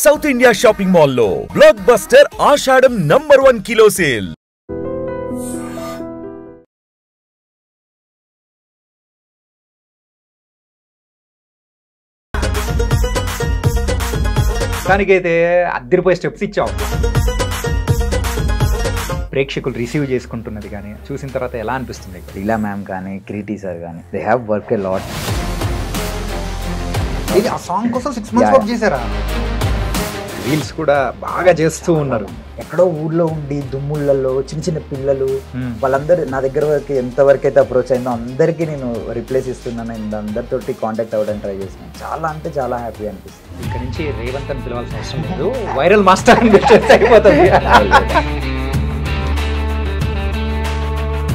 South India shopping mall లో block buster ఆషాఢం #1 kilo sale. దానికైతే అద్దరిపోయే steps ఇచ్చావు. ప్రేక్షకులు రిసీవ్ చేసుకుంటున్నది కానీ చూసిన తర్వాత ఎలా అనిపిస్తుంది? లీలా మ్యామ్ కానీ క్రీటీ సార్ కానీ they have work a lot. ఇది ఆ సాంగ్ కోసం 6 months వర్క్ చేశారా? రీల్స్ కూడా బాగా చేస్తూ ఉన్నారు. ఎక్కడో ఊర్లో ఉండి దుమ్ముళ్ళల్లో చిన్న చిన్న పిల్లలు వాళ్ళందరూ నా దగ్గర వరకు ఎంతవరకు అయితే అప్రోచ్ అయిందో అందరికీ నేను రిప్లేస్ ఇస్తున్నాను. అందరితోటి కాంటాక్ట్ అవ్వడానికి ట్రై చేస్తున్నాను. చాలా అంటే చాలా హ్యాపీ అనిపిస్తుంది. ఇక్కడ నుంచి రేవంత్ అని పిలవాల్సిన అవసరం లేదు, వైరల్ మాస్టర్ అయిపోతుంది.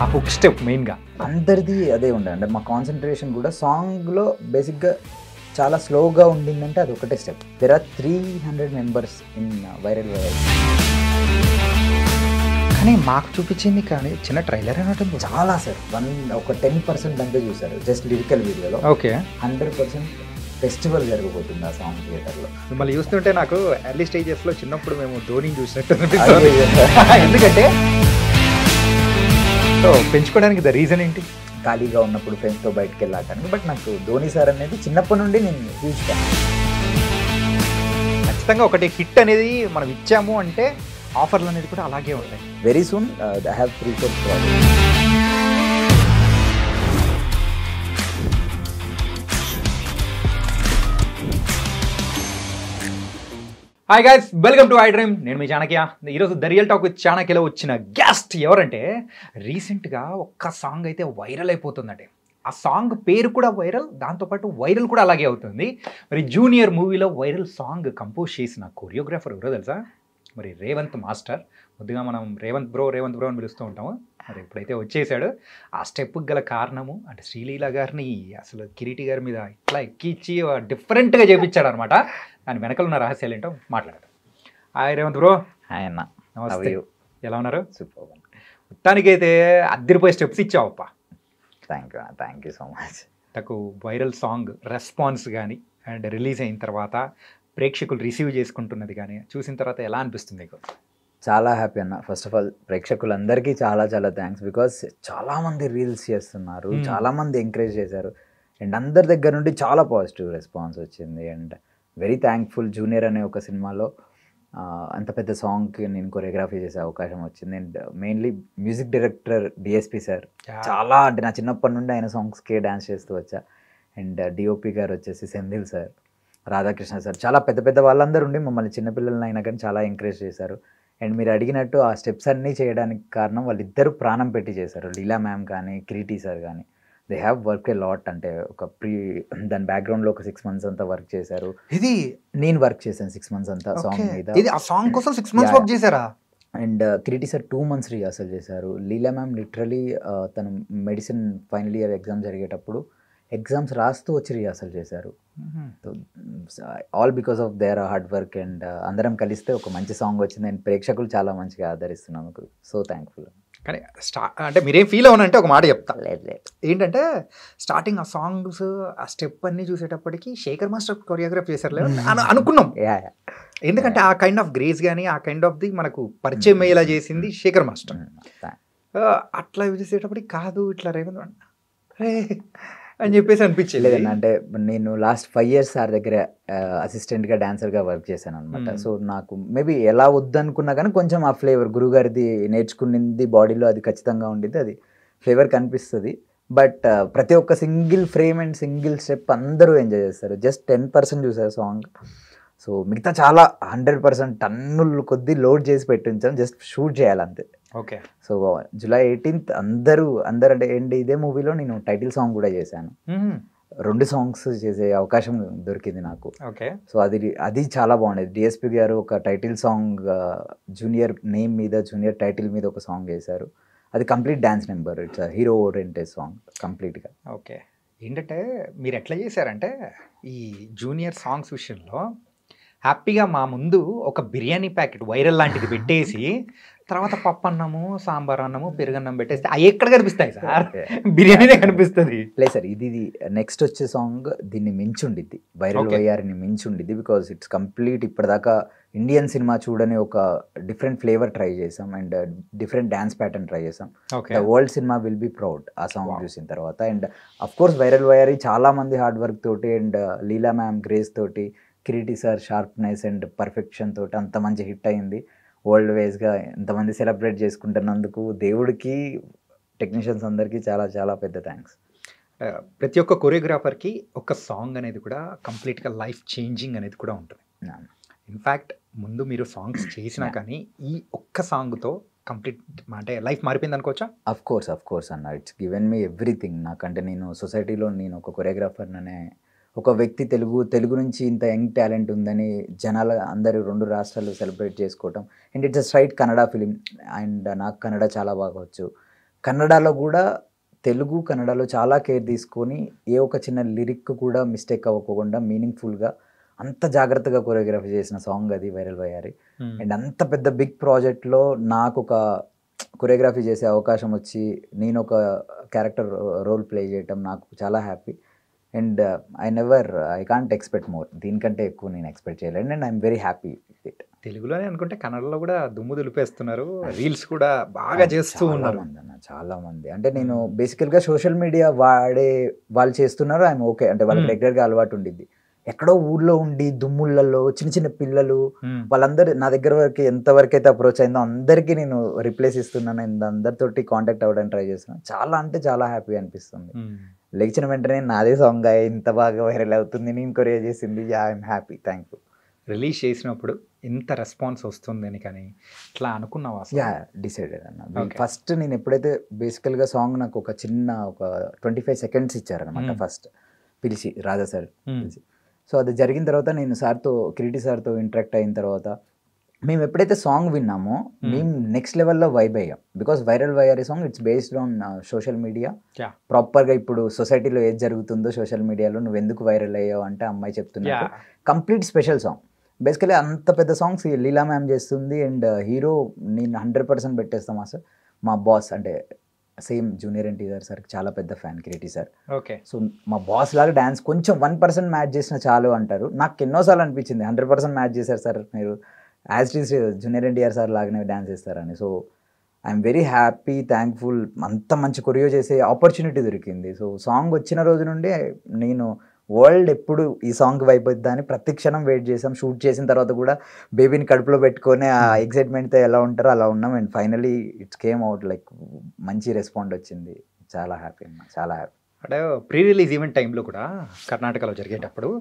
ఆ హుక్ స్టెప్ మెయిన్గా అందరిది అదే ఉండే. అంటే మా కాన్సన్ట్రేషన్ కూడా సాంగ్లో బేసిక్గా చాలా స్లోగా ఉండిందంటే అది ఒకటే step. There are 300 members in viral. కానీ మాకు చూపించింది కానీ చిన్న ట్రైలర్ అన్నట్టు చాలా సార్ ఒక 10% అంతే చూసారు జస్ట్ లిరికల్ వీడియోలో. ఓకే, 100% ఫెస్టివల్ జరగబోతుంది ఆ సాంగ్ థియేటర్లో. మిమ్మల్ని చూస్తుంటే నాకు ఎర్లీ స్టేజెస్లో చిన్నప్పుడు మేము ధోని చూసినట్టు ఎందుకంటే సో పెంచుకోవడానికి ద రీజన్ ఏంటి? ఖాళీగా ఉన్నప్పుడు ఫ్రెండ్స్తో బయటకు వెళ్ళాటానికి. బట్ నాకు ధోని సార్ అనేది చిన్నప్పటి నుండి నేను హ్యూజ్ ఫ్యాన్. ఖచ్చితంగా ఒకటి హిట్ అనేది మనం ఇచ్చాము అంటే ఆఫర్లు అనేది కూడా అలాగే ఉంటాయి. Very soon I have 3-4 projects. Hi guys, welcome to I dream. నేను మీ చాణక్య. ఈరోజు ద రియల్ టాక్ విత్ చాణక్యలో వచ్చిన గెస్ట్ ఎవరంటే రీసెంట్గా ఒక్క సాంగ్ అయితే వైరల్ అయిపోతుందండి. ఆ సాంగ్ పేరు కూడా వైరల్, దాంతోపాటు వైరల్ కూడా అలాగే అవుతుంది. మరి జూనియర్ మూవీలో వైరల్ సాంగ్ కంపోజ్ చేసిన కొరియోగ్రాఫర్ ఎవరో తెలుసా? మరి రేవంత్ మాస్టర్. ముద్దుగా మనం రేవంత్ బ్రో అని పిలుస్తూ ఉంటాము. మరి ఇప్పుడైతే వచ్చేసాడు. ఆ స్టెప్కి గల కారణము అంటే శ్రీలీల గారిని అసలు కిరీటి గారి మీద ఇట్లా ఎక్కించి డిఫరెంట్గా చేపించాడు అనమాట. దాని వెనకాల ఉన్న రహస్యాలు ఏంటో మాట్లాడతాం. Hi Revanth bro. హాయ్ అన్న, నమస్తే. ఎలా ఉన్నారు? సూపర్. మొత్తానికైతే అద్దరిపోయే స్టెప్స్ ఇచ్చావప్ప. Thank you so much. నాకు వైరల్ సాంగ్ రెస్పాన్స్ కానీ అండ్ రిలీజ్ అయిన తర్వాత ప్రేక్షకులు రిసీవ్ చేసుకుంటున్నది కానీ చూసిన తర్వాత ఎలా అనిపిస్తుంది మీకు? చాలా హ్యాపీ అన్న. ఫస్ట్ ఆఫ్ ఆల్ ప్రేక్షకులందరికీ చాలా చాలా థ్యాంక్స్. బికాస్ చాలామంది రీల్స్ చేస్తున్నారు, చాలామంది ఎంకరేజ్ చేశారు అండ్ అందరి దగ్గర నుండి చాలా పాజిటివ్ రెస్పాన్స్ వచ్చింది. And very thankful. జూనియర్ అనే ఒక సినిమాలో అంత పెద్ద సాంగ్కి నేను కొరియోగ్రఫీ చేసే అవకాశం వచ్చింది. And mainly music director DSP sir చాలా అంటే నా చిన్నప్పటి నుండి ఆయన సాంగ్స్కే డ్యాన్స్ చేస్తూ వచ్చా. అండ్ డిఓపి గారు వచ్చేసి సెంధిల్ సార్, రాధాకృష్ణ సార్, చాలా పెద్ద పెద్ద వాళ్ళందరూ ఉండి మమ్మల్ని చిన్నపిల్లలని అయినా కానీ చాలా ఎంకరేజ్ చేశారు. అండ్ మీరు అడిగినట్టు ఆ స్టెప్స్ అన్నీ చేయడానికి కారణం వాళ్ళిద్దరూ ప్రాణం పెట్టి చేశారు. లీలా మ్యామ్ కానీ క్రీటీ సార్ కానీ they have work a lot. అంటే ఒక దాని బ్యాక్గ్రౌండ్లో ఒక 6 months అంతా వర్క్ చేశారు. ఇది నేను వర్క్ చేశాను 6 months అంతా సాంగ్ మీద. ఇది ఆ సాంగ్ కోసం 6 months వర్క్ చేశారా? అండ్ క్రీటీ సార్ 2 months రిహార్సల్ చేశారు. లీలా మ్యామ్ లిటరలీ తను మెడిసిన్ ఫైనల్ ఇయర్ ఎగ్జామ్ జరిగేటప్పుడు ఎగ్జామ్స్ రాస్తూ వచ్చి రిహార్సల్ చేశారు. All because of their hard work. And అందరం కలిస్తే ఒక మంచి సాంగ్ వచ్చింది. అండ్ ప్రేక్షకులు చాలా మంచిగా ఆదరిస్తున్నాం. So thankful. కానీ అంటే మీరేం ఫీల్ అవునంటే ఒక మాట చెప్తా. లేదు ఏంటంటే స్టార్టింగ్ ఆ సాంగ్స్ ఆ స్టెప్ అన్నీ చూసేటప్పటికి శేఖర్ మాస్టర్ కొరియోగ్రాఫ్ చేశారు అనుకున్నాం. ఎందుకంటే ఆ కైండ్ ఆఫ్ గ్రేస్ కానీ ఆ కైండ్ ఆఫ్ ది మనకు పరిచయం అయ్యేలా చేసింది శేఖర్ మాస్టర్. అట్లా చూసేటప్పటికి కాదు ఇట్లా రేవంత్ అని చెప్పేసి అనిపించేది. లేదండి, అంటే నేను లాస్ట్ 5 years సార్ దగ్గర అసిస్టెంట్గా డాన్సర్గా వర్క్ చేశాను అనమాట. సో నాకు మేబీ ఎలా వద్దనుకున్నా కానీ కొంచెం ఆ ఫ్లేవర్ గురుగారిది నేర్చుకునింది బాడీలో అది ఖచ్చితంగా ఉండింది. అది ఫ్లేవర్ కనిపిస్తుంది. బట్ ప్రతి ఒక్క single frame and single step అందరూ ఎంజాయ్ చేస్తారు. జస్ట్ 10% చూసారు సాంగ్. సో మిగతా చాలా 100% టన్నులు కొద్దీ లోడ్ చేసి పెట్టించాను. జస్ట్ షూట్ చేయాలంతే. ఓకే. సో July 18th అందరూ అంటే ఏంటి ఇదే మూవీలో నేను టైటిల్ సాంగ్ కూడా చేశాను. 2 songs చేసే అవకాశం దొరికింది నాకు. ఓకే. సో అది చాలా బాగుండేది. డిఎస్పి గారు ఒక టైటిల్ సాంగ్ జూనియర్ నేమ్ మీద జూనియర్ టైటిల్ మీద ఒక సాంగ్ చేశారు. అది complete dance number. It's hero oriented song కంప్లీట్గా. ఓకే. ఏంటంటే మీరు ఎట్లా చేశారంటే ఈ జూనియర్ సాంగ్స్ విషయంలో హ్యాపీగా మా ముందు ఒక బిర్యానీ ప్యాకెట్ వైరల్ లాంటిది పెట్టేసి తర్వాత పప్పు అన్నము, సాంబార్ అన్నము, పెరుగన్నం పెట్టేస్తే అవి ఎక్కడ కనిపిస్తాయి సార్? బిర్యానీనే కనిపిస్తుంది. లేదు సార్, ఇది నెక్స్ట్ వచ్చే సాంగ్ దీన్ని మించి ఉండిద్ది, వైరల్ Okay. వైఆర్ని మించి ఉండిద్ది. బికాస్ ఇట్స్ కంప్లీట్ ఇప్పటిదాకా ఇండియన్ సినిమా చూడని ఒక డిఫరెంట్ ఫ్లేవర్ ట్రై చేసాం and different dance pattern try చేసాం. Okay. The world cinema will be proud ఆ సాంగ్ Wow. చూసిన తర్వాత. అండ్ అఫ్ కోర్స్ వైరల్ వైఆర్ చాలా మంది హార్డ్ వర్క్ తోటి అండ్ లీలా మ్యామ్ గ్రేస్ తోటి, Kireeti sir sharpness and perfection తోటి అంత మంచి హిట్ అయింది. వరల్డ్ వైజ్గా ఎంతమంది సెలబ్రేట్ చేసుకుంటున్నందుకు దేవుడికి, టెక్నీషియన్స్ అందరికీ చాలా చాలా పెద్ద థ్యాంక్స్. ప్రతి ఒక్క కొరియోగ్రాఫర్కి ఒక సాంగ్ అనేది కూడా కంప్లీట్గా లైఫ్ చేంజింగ్ అనేది కూడా ఉంటుంది. ఇన్ఫ్యాక్ట్ ముందు మీరు సాంగ్స్ చేసినా కానీ ఈ ఒక్క సాంగ్తో కంప్లీట్ అంటే లైఫ్ మారిపోయింది అనుకోవచ్చా? అఫ్ కోర్స్ అన్న, ఇట్స్ గివెన్ మీ ఎవ్రీథింగ్. నాకంటే నేను సొసైటీలో నేను ఒక కొరియోగ్రాఫర్ అనే ఒక వ్యక్తి తెలుగు నుంచి ఇంత యంగ్ టాలెంట్ ఉందని జనాలు అందరూ 2 రాష్ట్రాలు సెలబ్రేట్ చేసుకోవటం. And it's a straight Kannada film and నాకు కన్నడ చాలా బాగా వచ్చు. కన్నడలో కూడా కన్నడలో చాలా కేర్ తీసుకొని ఏ ఒక చిన్న లిరిక్ కూడా మిస్టేక్ అవ్వకుండా మీనింగ్ఫుల్గా అంత జాగ్రత్తగా కొరియోగ్రఫీ చేసిన సాంగ్ అది వైరల్ వైఆరి. అండ్ అంత పెద్ద బిగ్ ప్రాజెక్ట్లో నాకు ఒక కొరియోగ్రఫీ చేసే అవకాశం వచ్చి నేను ఒక క్యారెక్టర్ రోల్ ప్లే చేయటం నాకు చాలా happy. And I can't expect more, దీనికంటే ఎక్కువ నేను ఎక్స్పెక్ట్ చేయలేను. And I'm very happy with it. తెలుగులోనే అనుకుంటే కన్నడలో కూడా దుమ్ము దులిపేస్తున్నారు, రీల్స్ కూడా బాగా చేస్తూ ఉన్నారు చాలా మంది. అంటే నేను బేసికల్గా సోషల్ మీడియా వాళ్ళు చేస్తున్నారు, ఐఎమ్ ఓకే. అంటే వాళ్ళకి రెగ్యులర్గా అలవాటు ఉండిద్ది. ఎక్కడో ఊర్లో ఉండి దుమ్ములలో చిన్న చిన్న పిల్లలు వాళ్ళందరూ నా దగ్గర వరకు ఎంతవరకు అయితే అప్రోచ్ అయిందో అందరికీ నేను రిప్లేస్ ఇస్తున్నాను. అందరితోటి కాంటాక్ట్ అవ్వడానికి ట్రై చేస్తున్నాను. చాలా అంటే చాలా హ్యాపీ అనిపిస్తుంది. లేచిన వెంటనే నాదే సాంగ్ ఇంత బాగా వైరల్ అవుతుంది, నేను కొరియర్ చేసింది, ఐఎమ్ హ్యాపీ, థ్యాంక్ఫుల్. రిలీజ్ చేసినప్పుడు ఇంత రెస్పాన్స్ వస్తుందని కానీ ఇట్లా అనుకున్నావా? డిసైడెడ్ అన్న. ఫస్ట్ నేను ఎప్పుడైతే బేసికల్గా సాంగ్ నాకు ఒక 25 seconds ఇచ్చారనమాట ఫస్ట్ పిలిచి, రాజా సార్ పిలిచి. సో అది జరిగిన తర్వాత నేను కిరీటి సార్తో ఇంటరాక్ట్ అయిన తర్వాత మేము ఎప్పుడైతే సాంగ్ విన్నామో మేము నెక్స్ట్ లెవెల్లో వైబ్ అయ్యాం. బికాస్ వైరల్ వైఆర్ song it's based on social media. ప్రాపర్గా ఇప్పుడు సొసైటీలో ఏది జరుగుతుందో సోషల్ మీడియాలో నువ్వు ఎందుకు వైరల్ అయ్యావు అంటే అమ్మాయి చెప్తున్నా. Complete special song. బేసికలీ అంత పెద్ద సాంగ్స్ లీలా మ్యామ్ చేస్తుంది అండ్ హీరో నేను 100% పెట్టేస్తాం సార్. మా బాస్ అంటే సేమ్ జూనియర్ ఎన్టీఆర్ సార్ చాలా పెద్ద fan Kireeti sir. Okay. So మా బాస్ లాగా డ్యాన్స్ కొంచెం 1% మ్యాచ్ చేసిన చాలు అంటారు. నాకు ఎన్నోసార్లు అనిపించింది 100% మ్యాచ్ చేశారు సార్ మీరు, as it is junior NTR sir లాగానే డ్యాన్స్ చేస్తారని. So I'm very happy, thankful. అంత మంచి కొరియో చేసే ఆపర్చునిటీ దొరికింది. సో సాంగ్ వచ్చిన రోజు నుండి నేను వరల్డ్ ఎప్పుడు ఈ సాంగ్ అయిపోద్దా అని ప్రతి క్షణం వెయిట్ చేసాం. షూట్ చేసిన తర్వాత కూడా బేబీని కడుపులో పెట్టుకొని ఆ ఎక్సైట్మెంట్తో ఎలా ఉంటారో అలా ఉన్నాం. And finally it's came out like మంచి రెస్పాండ్ వచ్చింది. చాలా హ్యాపీ అన్న, చాలా హ్యాపీ. అంటే ప్రీ రిలీజ్ ఈవెంట్ టైంలో కూడా కర్ణాటకలో జరిగేటప్పుడు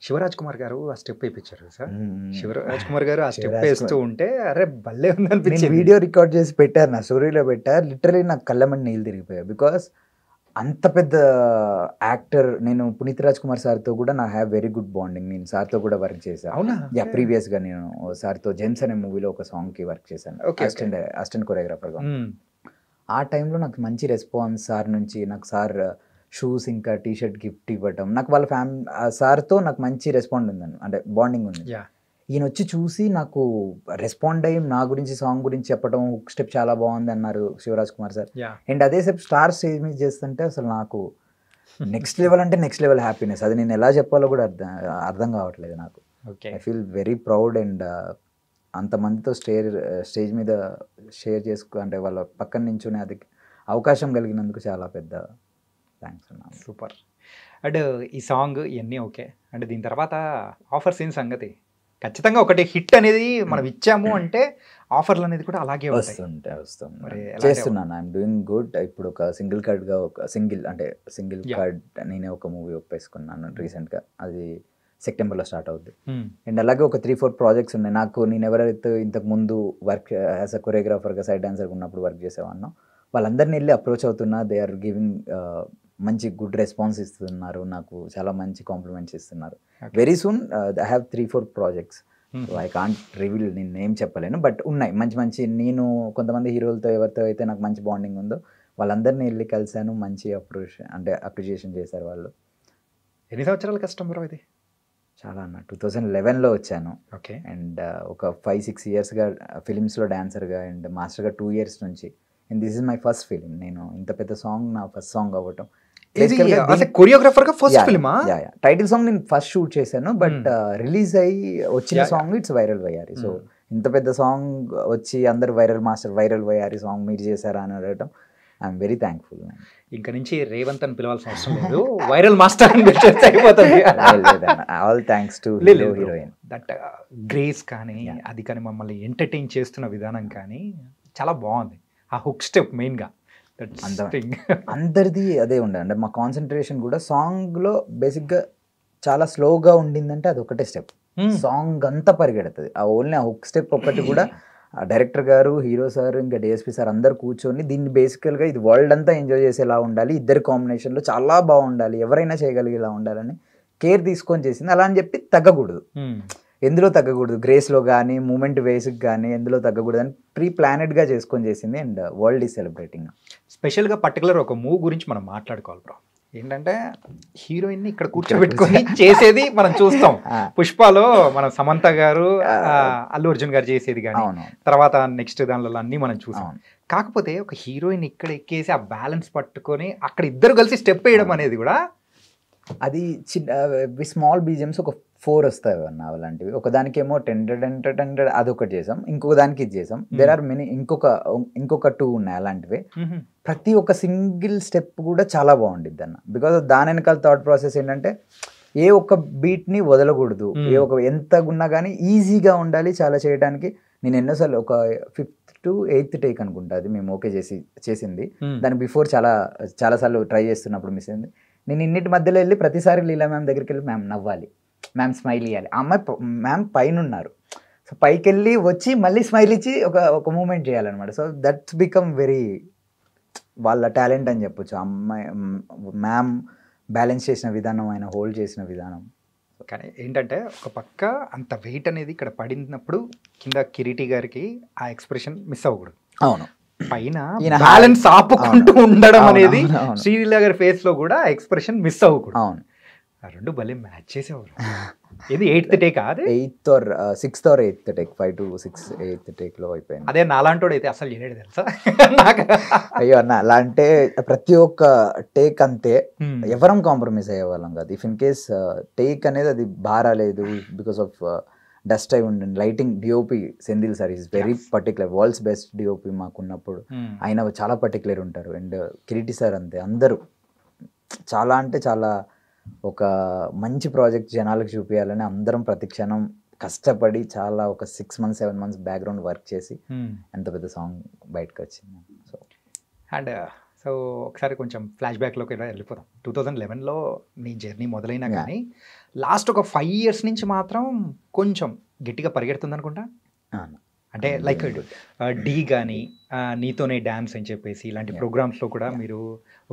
శివరాజ్ కుమార్ గారు ఆ స్టెప్ వేయించారు సార్. శివరాజ్ కుమార్ గారు ఆ స్టెప్ వేస్తూ ఉంటే అరే భలే ఉంది అనిపించింది. వీడియో రికార్డ్ చేసి పెట్టారు, నా స్టోరీలో పెట్టారు. లిటరలీ నాకు కళ్ళమని నీళ్ళు తిరిగిపోయాయి. బికాస్ అంత పెద్ద యాక్టర్. నేను పునీత్ రాజ్ కుమార్ సార్తో కూడా నా హ్యావ్ వెరీ గుడ్ బాండింగ్. నేను సార్తో కూడా వర్క్ చేశాను. అవునా? ప్రీవియస్గా నేను సార్తో జెమ్స్ అనే మూవీలో ఒక సాంగ్కి వర్క్ చేశాను, అసిస్టెంట్ కొరియోగ్రాఫర్గా. ఆ టైంలో నాకు మంచి రెస్పాన్స్ సార్ నుంచి. నాకు సార్ షూస్ ఇంకా టీషర్ట్ గిఫ్ట్ ఇవ్వటం, నాకు వాళ్ళ సార్తో నాకు మంచి రెస్పాండ్ ఉందని, అంటే బాండింగ్ ఉంది. ఈయన వచ్చి చూసి నాకు రెస్పాండ్ అయ్యి నా గురించి సాంగ్ గురించి చెప్పడం, హుక్ స్టెప్ చాలా బాగుంది అన్నారు శివరాజ్ కుమార్ సార్. అండ్ అదే సేపు స్టార్ స్టేజ్ మీద చేస్తుంటే అసలు నాకు నెక్స్ట్ లెవెల్ అంటే నెక్స్ట్ లెవెల్ హ్యాపీనెస్. అది నేను ఎలా చెప్పాలో కూడా అర్థం కావట్లేదు నాకు. I feel very proud. And అంతమందితో స్టేజ్ మీద షేర్ అంటే వాళ్ళ పక్కన నించునే అది అవకాశం కలిగినందుకు చాలా పెద్ద థ్యాంక్స్ అన్న. సూపర్. అండ్ ఈ సాంగ్ ఇవన్నీ ఓకే. అంటే దీని తర్వాత ఆఫర్స్ ఏం సంగతి? ఖచ్చితంగా ఒకటి హిట్ అనేది మనం ఇచ్చాము అంటే ఆఫర్లు అనేది కూడా అలాగే వస్తుంది. చేస్తున్నాను, ఐఎమ్ డూయింగ్ గుడ్. ఇప్పుడు ఒక సింగిల్ కార్డ్ నేనే ఒక మూవీ ఒప్పేసుకున్నాను రీసెంట్గా. అది సెప్టెంబర్లో స్టార్ట్ అవుద్ది. అండ్ అలాగే ఒక 3-4 ప్రాజెక్ట్స్ ఉన్నాయి నాకు. నేను ఎవరైతే ఇంతకు ముందు వర్క్ యాజ్ అ కొరియోగ్రాఫర్గా సైడ్ డాన్సర్గా ఉన్నప్పుడు వర్క్ చేసేవాడినో వాళ్ళందరినీ వెళ్ళి అప్రోచ్ అవుతున్నా. దే ఆర్ గివింగ్ మంచి గుడ్ రెస్పాన్స్ ఇస్తున్నారు, నాకు చాలా మంచి కాంప్లిమెంట్స్ ఇస్తున్నారు. Very soon I have 3-4 projects. I can't reveal, నేను ఏం చెప్పలేను, బట్ ఉన్నాయి మంచి. నేను కొంతమంది హీరోలతో ఎవరితో అయితే నాకు మంచి బాండింగ్ ఉందో వాళ్ళందరినీ వెళ్ళి కలిశాను. మంచి అప్రిషియేషన్ చేశారు వాళ్ళు. ఎన్ని సంవత్సరాల కష్టం బ్రో ఇది? చాలా అన్న 2011లో వచ్చాను ఓకే. అండ్ ఒక 5-6 ఇయర్స్గా ఫిలిమ్స్లో డాన్సర్గా అండ్ మాస్టర్గా 2 years నుంచి and this is my first film. నేను ఇంత పెద్ద సాంగ్ నా ఫస్ట్ సాంగ్ అవ్వటం. కొరియోగ్రాఫర్ గా ఫస్ట్ ఫిల్మా? టైటిల్ సాంగ్ నేను ఫస్ట్ షూట్ చేశాను బట్ రిలీజ్ అయ్యి వచ్చిన సాంగ్ ఇట్స్ వైరల్ వయ్యారి. సో ఇంత పెద్ద సాంగ్ వచ్చి అందరు viral master viral Vayyari song మీరు చేశారా అని అడగటం ఐఎమ్ వెరీ థ్యాంక్ఫుల్. ఇంకా నుంచి రేవంత్ అని పిలవాల్సిన అవసరం లేదు, వైరల్ మాస్టర్ అని పిలిచేస్తే అయిపోతుంది. All thanks to heroine. That grace కానీ అది కానీ మమ్మల్ని ఎంటర్టైన్ చేస్తున్న విధానం కానీ చాలా బాగుంది. ఆ హుక్ స్టెప్ మెయిన్గా అందరిది అదే ఉండే. అంటే మా కాన్సన్ట్రేషన్ కూడా సాంగ్లో బేసిక్గా చాలా స్లోగా ఉండిందంటే అది ఒకటే స్టెప్, సాంగ్ అంతా పరిగెడుతుంది. ఆ ఓన్లీ ఆ హుక్ స్టెప్ ఒకటి కూడా డైరెక్టర్ గారు, హీరో సార్, ఇంకా డిఎస్పీ సార్ అందరు కూర్చొని దీన్ని బేసికల్గా ఇది వరల్డ్ అంతా ఎంజాయ్ చేసేలా ఉండాలి, ఇద్దరి కాంబినేషన్లో చాలా బాగుండాలి, ఎవరైనా చేయగలిగేలా ఉండాలని కేర్ తీసుకొని చేసింది. అలా అని చెప్పి తగ్గకూడదు, ఎందులో తగ్గకూడదు, గ్రేస్లో కానీ మూమెంట్ వేస్కి కానీ ఎందులో తగ్గకూడదు అని ప్రీ ప్లానెడ్గా చేసుకొని చేసింది. And world is celebrating. స్పెషల్గా పర్టికులర్ ఒక మూవ్ గురించి మనం మాట్లాడుకోవాలి బ్రో. ఏంటంటే హీరోయిన్ని ఇక్కడ కూర్చోబెట్టుకొని చేసేది మనం చూస్తాం. పుష్పలో మన సమంత గారు, అల్లు అర్జున్ గారు చేసేది కానీ తర్వాత నెక్స్ట్ దానిలో అన్నీ మనం చూసాం. కాకపోతే ఒక హీరోయిన్ ఇక్కడ ఎక్కేసి ఆ బ్యాలెన్స్ పట్టుకొని అక్కడ ఇద్దరు కలిసి స్టెప్ వేయడం అనేది కూడా అది చిన్న స్మాల్ బీజిఎమ్స్ ఒక 4 వస్తాయి అన్న అలాంటివి. ఒకదానికేమో టెండెడ్ అదొకటి చేసాం, ఇంకొక దానికి ఇది చేసాం. దేర్ ఆర్ మెనీ ఇంకొక 2 ఉన్నాయి అలాంటివి. ప్రతి ఒక్క సింగిల్ స్టెప్ కూడా చాలా బాగుండిద్ది అన్న. బికాజ్ దాని వెనకాల థాట్ ప్రాసెస్ ఏంటంటే ఏ ఒక్క బీట్ని వదలకూడదు, ఏ ఒక ఎంత ఉన్నా కానీ ఈజీగా ఉండాలి చాలా చేయడానికి. నేను ఎన్నోసార్లు ఒక 5th to 8th టేక్ అనుకుంటా అది మేము ఓకే చేసింది. దానికి బిఫోర్ చాలాసార్లు ట్రై చేస్తున్నప్పుడు మిస్ అయింది. నేను ఇన్నిటి మధ్యలో వెళ్ళి ప్రతిసారి లీలా మ్యామ్ దగ్గరికి వెళ్ళి మ్యామ్ నవ్వాలి, మ్యామ్ స్మైల్ ఇవ్వాలి. ఆ అమ్మాయి మ్యామ్ పైన ఉన్నారు, సో పైకి వెళ్ళి వచ్చి మళ్ళీ స్మైల్ ఇచ్చి ఒక మూమెంట్ చేయాలన్నమాట. సో దట్స్ బికమ్ వెరీ వాళ్ళ టాలెంట్ అని చెప్పొచ్చు. అమ్మాయి మ్యామ్ బ్యాలెన్స్ చేసిన విధానం, ఆయన హోల్డ్ చేసిన విధానం. కానీ ఏంటంటే ఒక పక్క అంత వెయిట్ అనేది ఇక్కడ పడినప్పుడు కింద కిరీటి గారికి ఆ ఎక్స్ప్రెషన్ మిస్ అవ్వకూడదు. అవును, పైన బ్యాలెన్స్ ఆపుకుంటూ ఉండడం అనేది శ్రీలీల గారి ఫేస్ లో కూడా ఎక్స్ప్రెషన్ మిస్ అవ్వకూడదు. అవును, ఆ రెండు భలే మ్యాచ్ చేసేవారు. ఇది 8th టేక్, అదే 8th or 6th or 8th take, 5 to 6 8th take లో అయిపోయింది. అదే నాలాంటోడు అయితే అసలు చేయలేడు తెలుసా. అయ్యో అన్న, అలా అంటే ప్రతి ఒక్క టేక్ అంతే, ఎవరం కాంప్రమైజ్ అయ్యేవాళ్ళం కాదు. ఇఫ్ ఇన్ కేస్ టేక్ అనేది అది బారాలేదు బికాస్ ఆఫ్ డస్ట్ అయి ఉండండి. Lighting DOP Senthil sir is very particular, world's best DOP మాకున్నప్పుడు. ఆయన చాలా పర్టికులర్ ఉంటారు. అండ్ కిరీటి సార్ అంతే, అందరూ చాలా అంటే చాలా ఒక మంచి ప్రాజెక్ట్ జనాలకు చూపించాలని అందరం ప్రతి క్షణం కష్టపడి చాలా ఒక 6 months 7 months బ్యాక్గ్రౌండ్ వర్క్ చేసి ఎంత పెద్ద సాంగ్ బయటకు వచ్చింది. సో ఒకసారి కొంచెం ఫ్లాష్ బ్యాక్లోకి వెళ్ళిపోతాం. 2011లో నీ జర్నీ మొదలైనా కానీ లాస్ట్ ఒక 5 years నుంచి మాత్రం కొంచెం గట్టిగా పరిగెడుతుంది అనుకుంటా. అంటే లైక్ డీ కానీ నీతోనే డ్యాన్స్ అని చెప్పేసి ఇలాంటి ప్రోగ్రామ్స్లో కూడా మీరు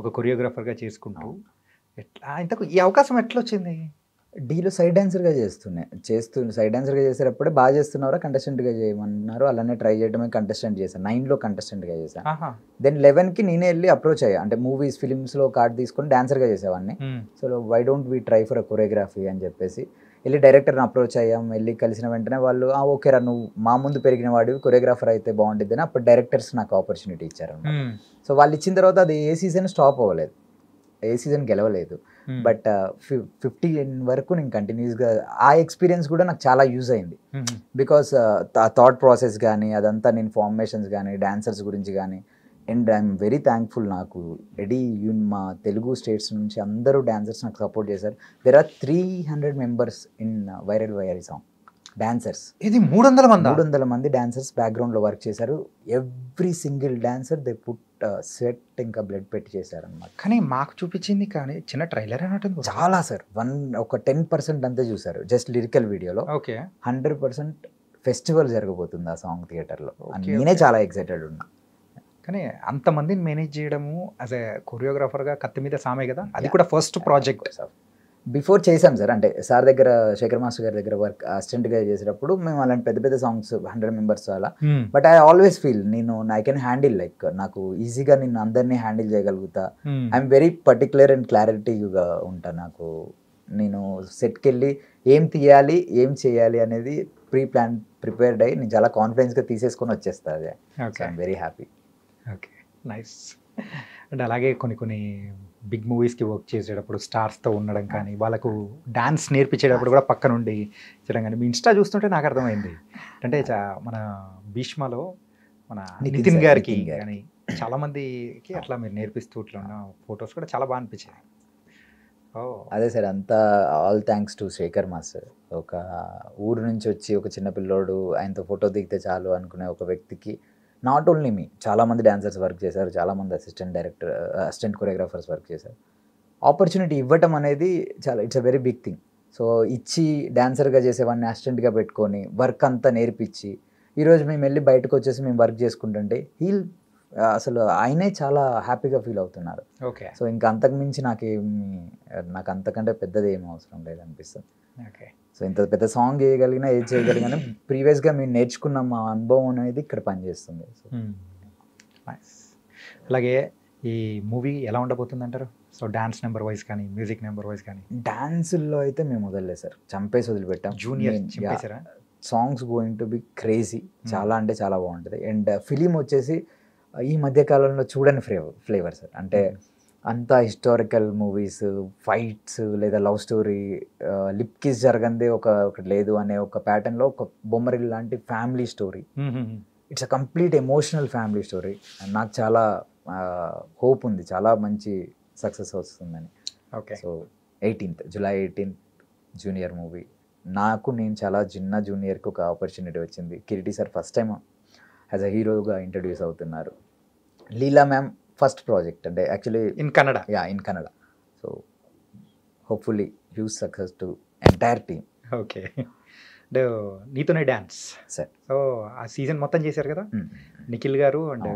ఒక కొరియోగ్రాఫర్గా చేసుకుంటూ ఎట్లా ఇంతకు ఈ అవకాశం ఎట్లా వచ్చింది? డీలో సైడ్ డాన్సర్గా సైడ్ డాన్సర్గా చేసేటప్పుడే బాగా చేస్తున్నారా కంటెస్టెంట్గా చేయమన్నారు. అలానే ట్రై చేయడమే కంటెస్టెంట్ చేశాను. 9లో కంటెస్టెంట్గా చేశాను. దెన్ 11కి నేనే వెళ్ళి అప్రోచ్ అయ్యా. అంటే మూవీస్ ఫిలిమ్స్లో కార్డ్ తీసుకొని డాన్సర్గా చేసేవాడిని. So why don't we try for a choreography అని చెప్పేసి వెళ్ళి డైరెక్టర్ని అప్రోచ్ అయ్యాం. వెళ్ళి కలిసిన వెంటనే వాళ్ళు ఓకే రా, నువ్వు మా ముందు పెరిగిన వాడివి, కొరియోగ్రాఫర్ అయితే బాగుంటుంది అని అప్పుడు డైరెక్టర్స్ నాకు ఆపర్చునిటీ ఇచ్చారు. సో వాళ్ళు ఇచ్చిన తర్వాత అది ఏ సీజన్ స్టాప్ అవ్వలేదు, ఏ సీజన్ గెలవలేదు. బట్ 15 వరకు నేను కంటిన్యూస్గా ఆ ఎక్స్పీరియన్స్ కూడా నాకు చాలా యూజ్ అయింది. బికాస్ ఆ థాట్ ప్రాసెస్ కానీ అదంతా నేను ఫార్మేషన్స్ కానీ డాన్సర్స్ గురించి కానీ. అండ్ ఐఎమ్ వెరీ థ్యాంక్ఫుల్, నాకు మా తెలుగు స్టేట్స్ నుంచి అందరూ డాన్సర్స్ నాకు సపోర్ట్ చేశారు. There are 300 members in viral Vayyari song dancers. ఇది 300 మంది డాన్సర్స్ బ్యాక్గ్రౌండ్లో వర్క్ చేశారు. Every single dancer they put sweat ఇంకా బ్లడ్ పెట్టి చేశారు అనమాట. కానీ మాకు చూపించింది కానీ చిన్న ట్రైలర్ అన్నట్టు చాలా సార్, ఒక 10% అంతే చూసారు జస్ట్ లిరికల్ వీడియోలో. ఓకే, 100% ఫెస్టివల్ జరగబోతుంది ఆ సాంగ్ థియేటర్లో. నేనే చాలా ఎక్సైటెడ్ ఉన్నా. కానీ అంతమందిని మేనేజ్ చేయడము యాజ్ ఎ కొరియోగ్రాఫర్గా కత్తి మీద సామే కదా, అది కూడా ఫస్ట్ ప్రాజెక్ట్. బిఫోర్ చేసాం సార్, అంటే సార్ దగ్గర శేఖర్ మాస్టర్ గారి దగ్గర వర్క్ అసిస్టెంట్గా చేసేటప్పుడు మేము అలాంటి పెద్ద పెద్ద సాంగ్స్ 100 members అలా. But I always feel I can handle, like నాకు ఈజీగా నేను అందరినీ హ్యాండిల్ చేయగలుగుతా. ఐఎమ్ వెరీ పర్టికులర్ అండ్ క్లారిటీగా ఉంటా. నాకు నేను సెట్కి వెళ్ళి ఏం తీయాలి ఏం చేయాలి అనేది ప్రిపేర్డ్ అయ్యి నేను చాలా కాన్ఫిడెన్స్గా తీసేసుకొని వచ్చేస్తా అదే. Okay I'm very happy. Okay nice. అంటే అలాగే కొన్ని బిగ్ మూవీస్కి వర్క్ చేసేటప్పుడు స్టార్స్తో ఉండడం కానీ వాళ్ళకు డాన్స్ నేర్పించేటప్పుడు కూడా పక్క నుండి చేయడం కానీ మీ ఇన్స్టా చూస్తుంటే నాకు అర్థమైంది. అంటే మన భీష్మలో మన నితిన్ గారికి కానీ చాలామందికి అట్లా మీరు నేర్పిస్తూ ఇట్లా ఉన్న ఫొటోస్ కూడా చాలా బాగా అనిపించాయి. అదే సార్, అంతా all thanks to Shekhar master. ఒక ఊరు నుంచి వచ్చి ఒక చిన్న పిల్లోడు ఆయనతో ఫోటో దిగితే చాలు అనుకునే ఒక వ్యక్తికి నాట్ ఓన్లీ మీ, చాలామంది డాన్సర్స్ వర్క్ చేశారు, చాలామంది అసిస్టెంట్ కొరియోగ్రాఫర్స్ వర్క్ చేశారు. ఆపర్చునిటీ ఇవ్వటం అనేది చాలా it's a very big thing. So ఇచ్చి డాన్సర్గా చేసేవాడిని అసిస్టెంట్గా పెట్టుకొని వర్క్ అంతా నేర్పించి ఈరోజు మేము వెళ్ళి బయటకు వచ్చేసి మేము వర్క్ చేసుకుంటుంటే అసలు ఆయనే చాలా హ్యాపీగా ఫీల్ అవుతున్నారు. ఓకే. సో ఇంకా అంతకుమించి నాకు అంతకంటే పెద్దది ఏం అవసరం లేదనిపిస్తుంది. ఓకే. సో ఇంత పెద్ద సాంగ్ చేయగలిగినా ఏది చేయగలిగినా ప్రీవియస్గా మేము నేర్చుకున్న మా అనుభవం అనేది ఇక్కడ పనిచేస్తుంది. సో అలాగే ఈ మూవీ ఎలా ఉండబోతుంది అంటారు? సో డాన్స్ నెంబర్ వైజ్ కానీ మ్యూజిక్ నెంబర్ వైజ్ కానీ. డాన్సుల్లో అయితే మేము వదలలేదు సార్, చంపేసి వదిలిపెట్టాం. Junior songs going to be crazy, చాలా అంటే చాలా బాగుంటుంది. అండ్ ఫిలిం వచ్చేసి ఈ మధ్యకాలంలో చూడని ఫ్లేవర్ సార్. అంటే అంతా హిస్టారికల్ మూవీస్, ఫైట్స్ లేదా లవ్ స్టోరీ, లిప్ కిస్ జరగందే ఒకటి లేదు అనే ఒక ప్యాటర్న్లో ఒక బొమ్మరిల్ లాంటి family story. It's a complete emotional family story. నాకు చాలా హోప్ ఉంది, చాలా మంచి సక్సెస్ వస్తుందని. Okay. So July 18th Junior movie. నేను చాలా చిన్న జూనియర్కి ఒక ఆపర్చునిటీ వచ్చింది. Kireeti sir first time as a హీరోగా ఇంట్రడ్యూస్ అవుతున్నారు. లీలా మ్యామ్ ఫస్ట్ ప్రాజెక్ట్, అంటే actually in Kannada. In Kannada. So hopefully huge success to entire team. Okay. అంటే నీతోనే డ్యాన్స్ సార్. సో ఆ సీజన్ మొత్తం చేశారు కదా నిఖిల్ గారు అండ్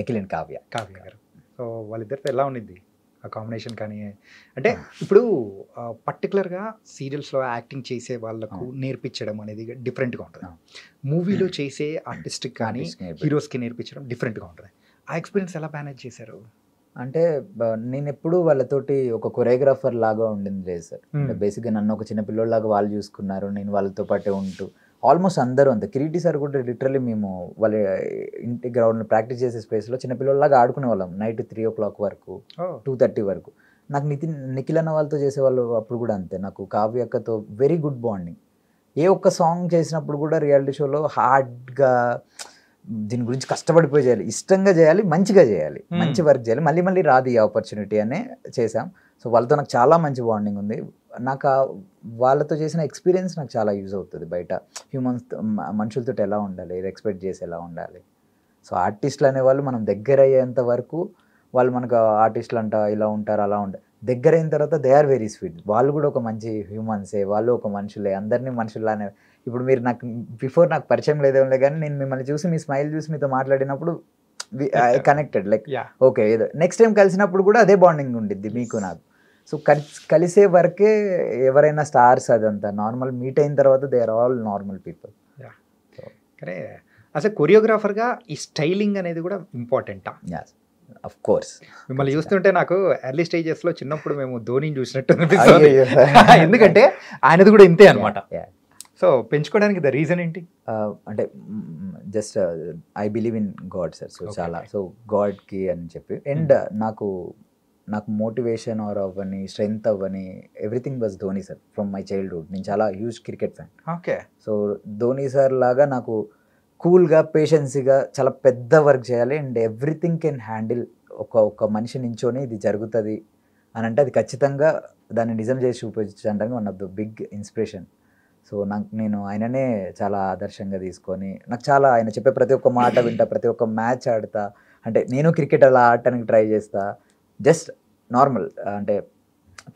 నిఖిల్ అండ్ కావ్య గారు. సో వాళ్ళిద్దరితో ఎలా ఉండింది ఆ కాంబినేషన్? కానీ అంటే ఇప్పుడు పర్టికులర్గా సీరియల్స్లో యాక్టింగ్ చేసే వాళ్ళకు నేర్పించడం అనేది డిఫరెంట్గా ఉంటుంది. మూవీలో చేసే ఆర్టిస్ట్కి కానీ హీరోస్కి నేర్పించడం డిఫరెంట్గా ఉంటుంది. ఆ ఎక్స్పీరియన్స్ ఎలా మేనేజ్ చేశారు? అంటే నేను ఎప్పుడు వాళ్ళతోటి ఒక కొరియోగ్రాఫర్ లాగా ఉండింది లేదు సార్. బేసిక్గా నన్ను ఒక చిన్న పిల్లోళ్ళలాగా వాళ్ళు చూసుకున్నారు, నేను వాళ్ళతో పాటే ఉంటూ ఆల్మోస్ట్ అందరూ అంతే. కిరీటి సార్ కూడా లిటరల్లీ మేము వాళ్ళ ఇంటి గ్రౌండ్లో ప్రాక్టీస్ చేసే స్పేస్లో చిన్న పిల్లల్లాగా ఆడుకునే వాళ్ళం. నైట్ 3 o'clock వరకు, 2:30 వరకు. నాకు నిఖిల్ అన్న వాళ్ళతో చేసేవాళ్ళు అప్పుడు కూడా అంతే. నాకు కావ్య అక్కతో వెరీ గుడ్ బాండింగ్. ఏ ఒక్క సాంగ్ చేసినప్పుడు కూడా రియాలిటీ షోలో హార్డ్గా దీని గురించి కష్టపడిపోయి చేయాలి, ఇష్టంగా చేయాలి, మంచిగా చేయాలి, మంచి వర్క్ చేయాలి, మళ్ళీ మళ్ళీ రాదు ఈ ఆపర్చునిటీ అనే చేసాం. సో వాళ్ళతో నాకు చాలా మంచి బాండింగ్ ఉంది. నాకు వాళ్ళతో చేసిన ఎక్స్పీరియన్స్ నాకు చాలా యూజ్ అవుతుంది. బయట మనుషులతో ఎలా ఉండాలి, రెస్పెక్ట్ చేసి ఎలా ఉండాలి. సో ఆర్టిస్టులు అనేవాళ్ళు మనం దగ్గర అయ్యేంత వరకు వాళ్ళు మనకు ఆర్టిస్టులు అంట ఇలా ఉంటారు అలా ఉంటారు. దగ్గర అయిన తర్వాత దే ఆర్ వెరీ స్వీట్. వాళ్ళు కూడా ఒక మంచి హ్యూమన్సే, వాళ్ళు ఒక మనుషులే, అందరినీ మనుషుల్లానే. ఇప్పుడు మీరు నాకు బిఫోర్ నాకు పరిచయం లేదేమో కానీ నేను మిమ్మల్ని చూసి మీ స్మైల్ చూసి మీతో మాట్లాడినప్పుడు కనెక్టెడ్ లైక్ ఓకే ఏదో నెక్స్ట్ టైం కలిసినప్పుడు కూడా అదే బాండింగ్ ఉండిద్ది మీకు నాకు. సో కలిసే వరకే ఎవరైనా స్టార్స్ అదంతా నార్మల్, మీట్ అయిన తర్వాత they are all normal people. కానీ అసలు కొరియోగ్రాఫర్గా ఈ స్టైలింగ్ అనేది కూడా ఇంపార్టెంటా? Of course. మిమ్మల్ని చూస్తుంటే నాకు ఎర్లీ స్టేజెస్లో చిన్నప్పుడు మేము ధోనిని చూసినట్టు ఎందుకంటే ఆయనది కూడా ఇంతే అనమాట. సో పెంచుకోవడానికి ద రీజన్ ఏంటి? అంటే just I believe in God sir. So చాలా సో గాడ్కి అని చెప్పి అండ్ నాకు మోటివేషన్ ఆర్ అవ్వని స్ట్రెంగ్త్ అవ్వని everything was Dhoni sir from my childhood. నేను చాలా huge cricket fan. Okay. So Dhoni sir లాగా నాకు కూల్గా పేషెన్సీగా చాలా పెద్ద వర్క్ చేయాలి అండ్ ఎవ్రీథింగ్ కెన్ హ్యాండిల్. ఒక మనిషి నించొని ఇది జరుగుతుంది అని అంటే అది ఖచ్చితంగా దాన్ని నిజం చేసి చూపించడానికి one of the big inspiration. So నేను ఆయననే చాలా ఆదర్శంగా తీసుకొని నాకు చాలా ఆయన చెప్పే ప్రతి ఒక్క మాట వింటా, ప్రతి ఒక్క మ్యాచ్ ఆడతా. అంటే నేను క్రికెట్ అలా ఆడటానికి ట్రై చేస్తా, జస్ట్ నార్మల్ అంటే